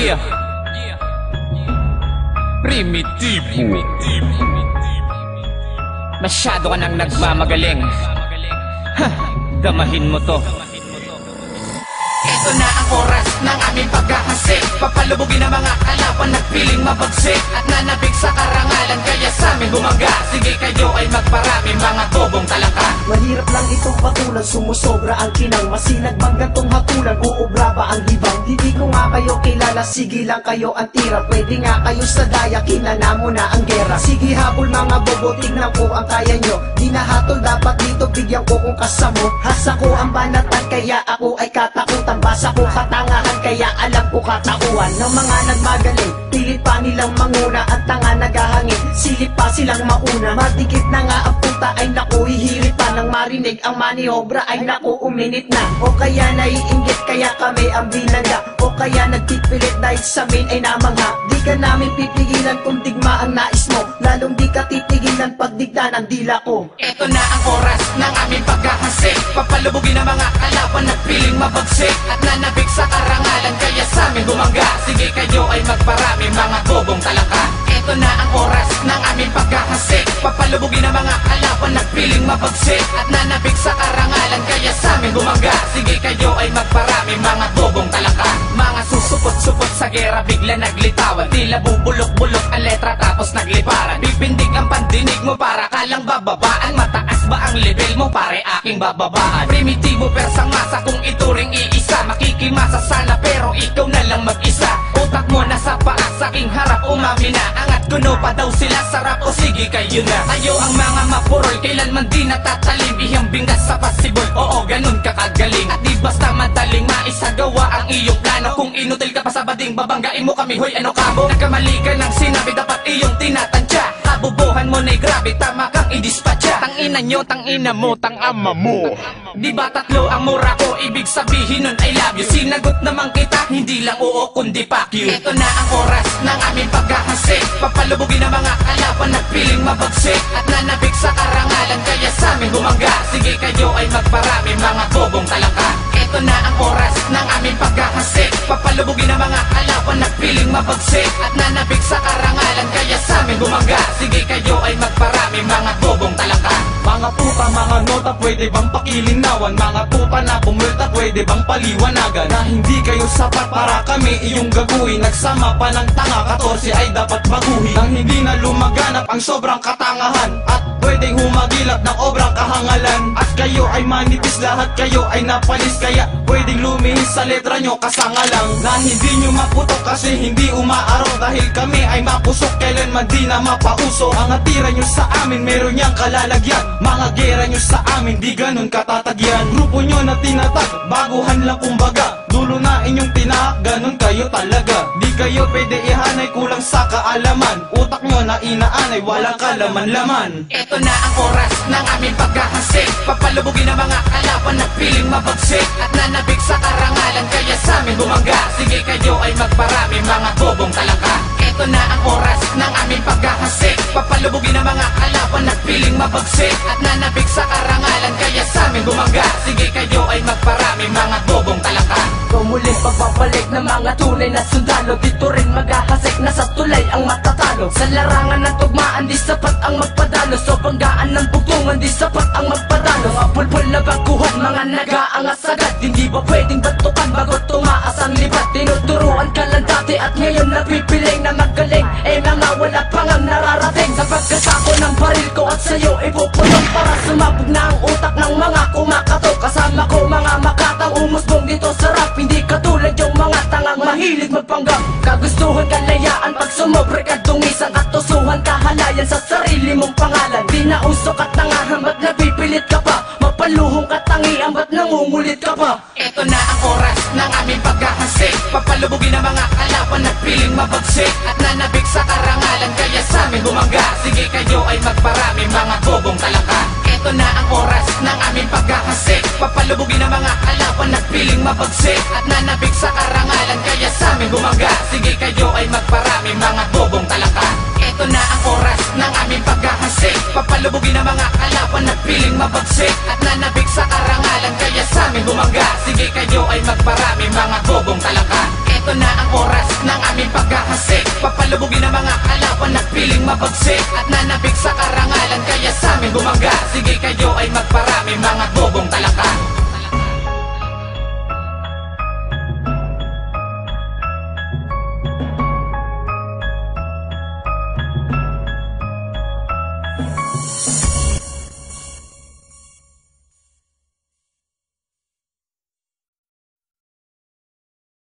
Yeah. Primitibo. Masyado ka nang nagmamagaling. Damahin mo to. Ito na ang oras ng aming paghahasik. Papalubugin ang mga kalaban nagpiling mabagsik at nanabig sa karangalan, kaya sa amin bumaga. Sige kayo ay magparami, mga tobong talaka. Mahirap lang itong patulan, sumusobra ang kinang. Masinag bang gantong hakulan, uubra ba ang libang? Hindi ko nga kayo kilala, sige lang kayo ang tira. Pwede nga kayo sa daya, kilala mo na ang gera. Sige habol mga bobo, tignan ko ang kaya nyo. Di nahatol dapat dito, bigyan ko kung kasamo. Hasa ko ang banatan, kaya ako ay katakutan. Basa ko katangahan, kaya alam ko katauhan ng mga nagmagaling. Pilit pa nilang manguna at tanga naghahangin. Silip pa silang mauna, madikit na nga ang puta. Ay naku, hihirit pa nang marinig ang maniobra. Ay naku, uminit na. O kaya naiinggit, kaya kami ang binangga. O kaya nagpipilit dahil sa amin ay namangha. Di ka namin pipigilan kung digma ang nais mo. Lalong di ka titigilan pag digda ng dila ko. Ito na ang oras ng aming paghahasik. Papalubugin ang mga kalaban nagpiling mabagsik at nanabig sa karangalan, kaya sa amin bumangga. Sige kayo ay magparami, mga tobong talaka. Ito na ang oras ng aming paghahasik. Papalubugin ang mga kalaban nagpiling mabagsik at nanabig sa karangalan, kaya sa amin bumangga. Sige kayo ay magparami, mga tobong talaka. Mga susupot-supot sa gera bigla naglitawan, tila bubulok-bulok ang letra tapos nagliparan. Bibindig ang pandinig mo para kalang bababaan. Mataas ba ang level mo, pare aking bababaan? Primitibo persang masa, kung ituring iisa. Makikimasa sana pero ikaw na lang mag-isa. Utak mo nasa paa, sa aking harap umamina. Angat kuno pa daw sila, sarap o sige kayo na. Kayo ang mga mapurol, kailanman di natatalim. Ihambing ka sa pasibol, oo ganun ka kagaling. At di basta madaling maisagawa ang iyong plano. Kung inutil ka pa sa bading, babanggain mo kami, hoy ano ka mo? Nagkamali ka ng sinabi, dapat iyong tinatansya. Kabubuhan mo na'y grabe, tama kang idispatcha. Tangina nyo, tangina mo, tangama mo. Di ba tatlo ang mura ko, ibig sabihin nun I love you. Sinagot naman kita, hindi lang oo kundi fuck you. Ito na ang oras ng aming paghahasik. Papalubugin ang mga kalaban nagpiling mabagsik at nanabig sa karangalan, kaya sa amin bumangga. Sige kayo ay magparami, mga tobong talaka. Ito na ang oras ng aming paghahasik. Papalubugin ang mga kalaban nagpiling mabagsik at nanabig sa karangalan, kaya sa amin bumangga. Sige kayo ay magparami, mga tobong talaka. Mga puta, mga nota, pwede bang pakilinawan? Mga puta na pumulta, pwede bang paliwanagan? Na hindi kayo sapat para kami iyong gaguhin. Nagsama pa ng tanga, 14 ay dapat baguhin. Nang hindi na lumaganap ang sobrang katangahan, at pwedeng humagilap ng obrang kahangalan. At kayo ay manipis, lahat kayo ay napalis, kaya pwedeng lumihis sa letra nyo kasangalang. Na hindi nyo maputok kasi hindi umaaraw, dahil kami ay mapusok, kailanman di na mapauso. Ang atira nyo sa amin, meron niyang kalalagyan. Mga gera nyo sa amin, di ganun katatagyan. Grupo nyo na tinatag, baguhan lang kumbaga. Dulo na inyong tinahak, ganun kayo talaga. Di kayo pwede ihanay, kulang sa kaalaman. Utak nyo na inaanay, walang kalaman-laman. Ito na ang oras ng aming paghahasik. Papalubugin ang mga kalaban nagpiling mabagsik at nanabig sa karangalan, kaya sa amin bumangga. Sige kayo ay magparami, mga tobong talaka. Ito na ang oras ng aming paghahasik. Papalubugin ang mga kalaban nagpiling mabagsik at nanabig sa karangalan, kaya sa amin bumangga. Sige kayo ay magparami, mga tobong talaka. Muling pagbabalik ng mga tunay na sundalo. Dito rin maghahasik na sa tulay ang matatalo. Sa larangan ng tugmaan, di sapat ang magpadalo. Sa banggaan ng bugtungan, di sapat ang magpadalo. Mga pulpul na baguhan, mga nag-aangas agad. Hindi ba pwedeng batukan bago tumaas ang libat? Tinuturuan ka lang dati at ngayon napipiling na magaling. Eh mga wala pang ang nararating. Sa pagkasako ng baril ko at sa'yo ipupulong, para sumabog na ang utak ng mga kumakatok. Kasama ko mga makatang umusbong dito sa rap. Hindi katulad yung mga tangang mahilig magpanggap. Kagustuhan kalayaan pag sumobra ka dungisan, at tusuhan kahalayan sa sarili mong pangalan. Di na usok at tangahan, ba't napipilit ka pa? Mapaluhong katangian, ba't nangungulit ka pa? Ito na ang oras ng aming paghahasik. Papalubugin ang mga kalaban nagpiling mabagsik at nanabig sa karangalan, kaya sa amin bumangga. Sige kayo ay magparami, mga tobong talaka. Ito na ang oras ng aming paghahasik. Papalubugin ang mga kalaban nagpiling mabagsik at nanabig sa karangalan, kaya sa amin bumangga. Sige kayo ay magparami, mga tobong talaka. Ito na ang oras ng aming paghahasik. Papalubugin ang mga kalaban nagpiling mabagsik at nanabig sa karangalan, kaya sa amin bumangga. Sige kayo ay magparami, mga tobong talaka. Ito na ang oras ng aming paghahasik. Papalubugin ang mga kalaban na piling mabagsik at nanabik sa karangalan, kaya sa amin bumangga. Sige kayo ay